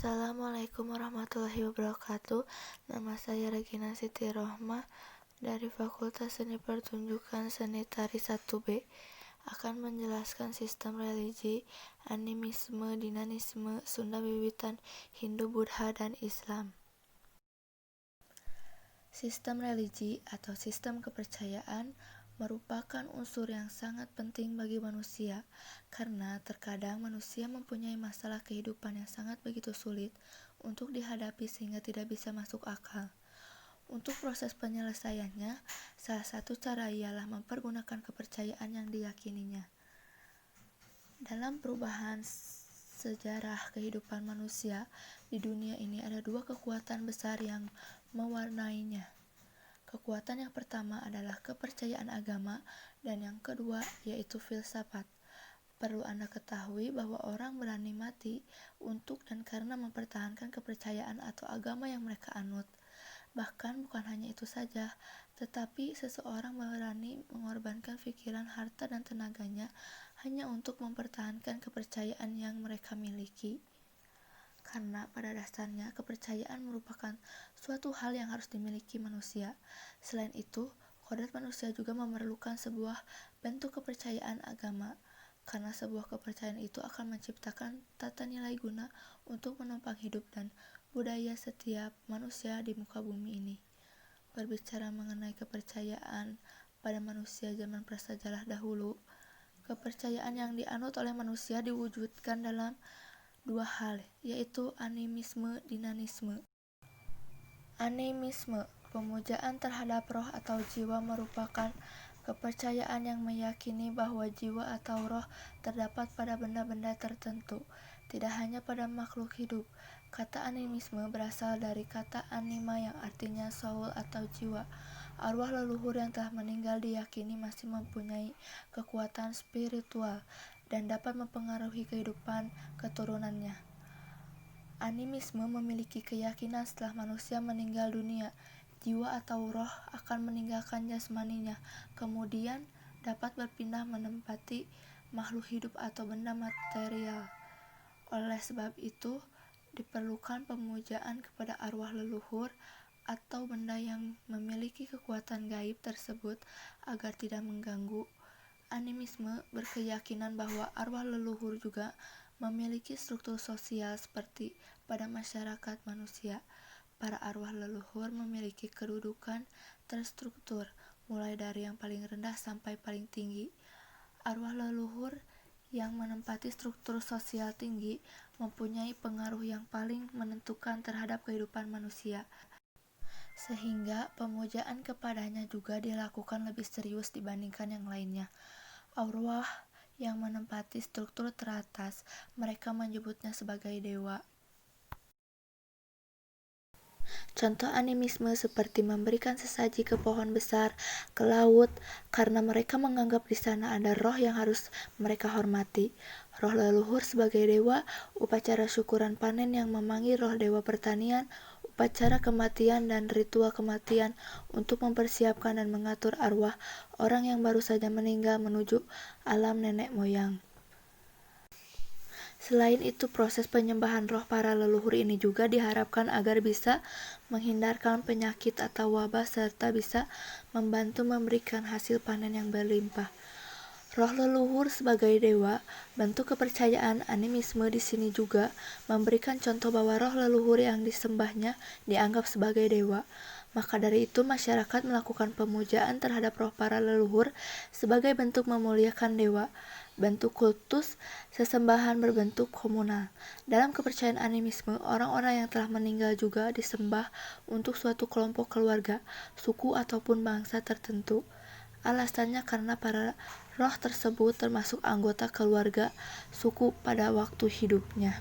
Assalamualaikum warahmatullahi wabarakatuh. Nama saya Regina Siti Rohmah dari Fakultas Seni Pertunjukan Seni Tari 1B akan menjelaskan sistem religi, animisme, dinanisme, Sunda Wiwitan, Hindu, Buddha, dan Islam. Sistem religi atau sistem kepercayaan merupakan unsur yang sangat penting bagi manusia karena terkadang manusia mempunyai masalah kehidupan yang sangat begitu sulit untuk dihadapi sehingga tidak bisa masuk akal. Untuk proses penyelesaiannya, salah satu cara ialah mempergunakan kepercayaan yang diyakininya. Dalam perubahan sejarah kehidupan manusia di dunia ini ada dua kekuatan besar yang mewarnainya. Kekuatan yang pertama adalah kepercayaan agama dan yang kedua yaitu filsafat. Perlu Anda ketahui bahwa orang berani mati untuk dan karena mempertahankan kepercayaan atau agama yang mereka anut. Bahkan bukan hanya itu saja, tetapi seseorang berani mengorbankan pikiran, harta, dan tenaganya hanya untuk mempertahankan kepercayaan yang mereka miliki. Karena pada dasarnya kepercayaan merupakan suatu hal yang harus dimiliki manusia. Selain itu, kodrat manusia juga memerlukan sebuah bentuk kepercayaan agama, karena sebuah kepercayaan itu akan menciptakan tata nilai guna untuk menopang hidup dan budaya setiap manusia di muka bumi ini. Berbicara mengenai kepercayaan pada manusia zaman prasejarah dahulu, kepercayaan yang dianut oleh manusia diwujudkan dalam dua hal, yaitu animisme, dinanisme. Animisme, pemujaan terhadap roh atau jiwa merupakan kepercayaan yang meyakini bahwa jiwa atau roh terdapat pada benda-benda tertentu, tidak hanya pada makhluk hidup. Kata animisme berasal dari kata anima yang artinya soul atau jiwa. Arwah leluhur yang telah meninggal diyakini masih mempunyai kekuatan spiritual dan dapat mempengaruhi kehidupan keturunannya. Animisme memiliki keyakinan setelah manusia meninggal dunia, jiwa atau roh akan meninggalkan jasmaninya, kemudian dapat berpindah menempati makhluk hidup atau benda material. Oleh sebab itu, diperlukan pemujaan kepada arwah leluhur atau benda yang memiliki kekuatan gaib tersebut agar tidak mengganggu. Animisme berkeyakinan bahwa arwah leluhur juga memiliki struktur sosial seperti pada masyarakat manusia. Para arwah leluhur memiliki kedudukan terstruktur, mulai dari yang paling rendah sampai paling tinggi. Arwah leluhur yang menempati struktur sosial tinggi mempunyai pengaruh yang paling menentukan terhadap kehidupan manusia, sehingga pemujaan kepadanya juga dilakukan lebih serius dibandingkan yang lainnya. Arwah yang menempati struktur teratas, mereka menyebutnya sebagai dewa. Contoh animisme seperti memberikan sesaji ke pohon besar, ke laut, karena mereka menganggap di sana ada roh yang harus mereka hormati. Roh leluhur sebagai dewa, upacara syukuran panen yang memanggil roh dewa pertanian, upacara kematian dan ritual kematian untuk mempersiapkan dan mengatur arwah orang yang baru saja meninggal menuju alam nenek moyang. Selain itu, proses penyembahan roh para leluhur ini juga diharapkan agar bisa menghindarkan penyakit atau wabah serta bisa membantu memberikan hasil panen yang berlimpah. Roh leluhur sebagai dewa, bentuk kepercayaan animisme di sini juga memberikan contoh bahwa roh leluhur yang disembahnya dianggap sebagai dewa. Maka dari itu masyarakat melakukan pemujaan terhadap roh para leluhur sebagai bentuk memuliakan dewa. Bentuk kultus sesembahan berbentuk komunal. Dalam kepercayaan animisme, orang-orang yang telah meninggal juga disembah untuk suatu kelompok keluarga, suku ataupun bangsa tertentu. Alasannya karena para roh tersebut termasuk anggota keluarga suku pada waktu hidupnya.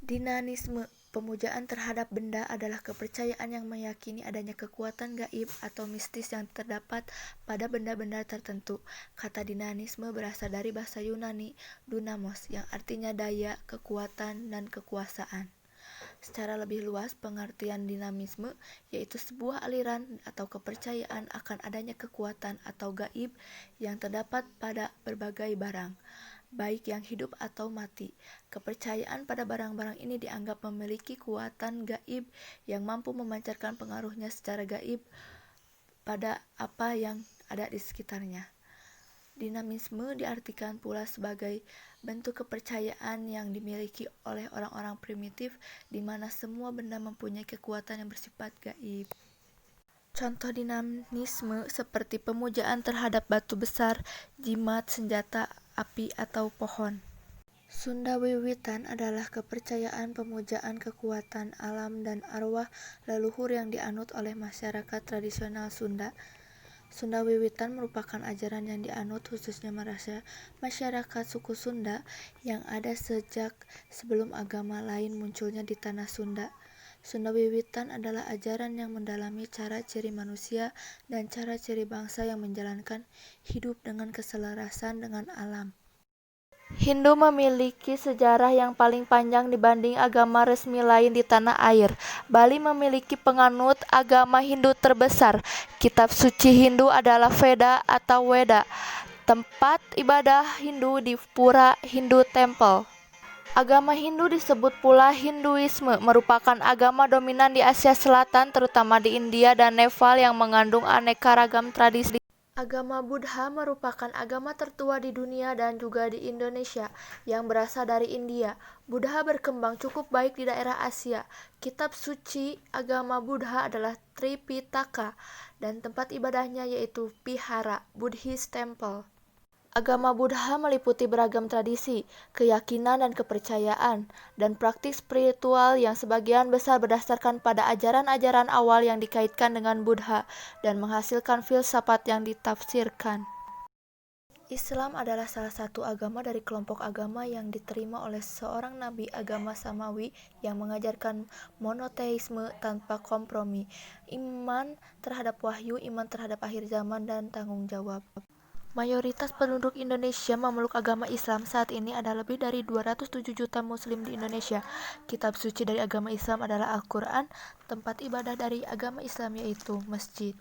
Dinanisme, pemujaan terhadap benda adalah kepercayaan yang meyakini adanya kekuatan gaib atau mistis yang terdapat pada benda-benda tertentu. Kata dinanisme berasal dari bahasa Yunani dunamos yang artinya daya, kekuatan, dan kekuasaan. Secara lebih luas, pengertian dinamisme yaitu sebuah aliran atau kepercayaan akan adanya kekuatan atau gaib yang terdapat pada berbagai barang. baik yang hidup atau mati. Kepercayaan pada barang-barang ini dianggap memiliki kekuatan gaib yang mampu memancarkan pengaruhnya secara gaib pada apa yang ada di sekitarnya. Dinamisme diartikan pula sebagai bentuk kepercayaan yang dimiliki oleh orang-orang primitif di mana semua benda mempunyai kekuatan yang bersifat gaib. Contoh dinamisme seperti pemujaan terhadap batu besar, jimat, senjata, api, atau pohon. Sunda Wiwitan adalah kepercayaan pemujaan kekuatan alam dan arwah leluhur yang dianut oleh masyarakat tradisional Sunda. Sunda Wiwitan merupakan ajaran yang dianut khususnya masyarakat suku Sunda yang ada sejak sebelum agama lain munculnya di tanah Sunda. Sunda Wiwitan adalah ajaran yang mendalami cara ciri manusia dan cara ciri bangsa yang menjalankan hidup dengan keselarasan dengan alam. Hindu memiliki sejarah yang paling panjang dibanding agama resmi lain di tanah air. Bali memiliki penganut agama Hindu terbesar. Kitab suci Hindu adalah Veda atau Weda, tempat ibadah Hindu di Pura Hindu Temple. Agama Hindu disebut pula Hinduisme, merupakan agama dominan di Asia Selatan, terutama di India dan Nepal yang mengandung aneka ragam tradisi. Agama Buddha merupakan agama tertua di dunia dan juga di Indonesia yang berasal dari India. Buddha berkembang cukup baik di daerah Asia. Kitab suci agama Buddha adalah Tripitaka dan tempat ibadahnya yaitu Vihara, Buddhist Temple. Agama Buddha meliputi beragam tradisi, keyakinan dan kepercayaan, dan praktik spiritual yang sebagian besar berdasarkan pada ajaran-ajaran awal yang dikaitkan dengan Buddha dan menghasilkan filsafat yang ditafsirkan. Islam adalah salah satu agama dari kelompok agama yang diterima oleh seorang nabi agama samawi yang mengajarkan monoteisme tanpa kompromi, iman terhadap wahyu, iman terhadap akhir zaman, dan tanggung jawab. Mayoritas penduduk Indonesia memeluk agama Islam. Saat ini ada lebih dari 207 juta muslim di Indonesia. Kitab suci dari agama Islam adalah Al-Quran. Tempat ibadah dari agama Islam yaitu masjid.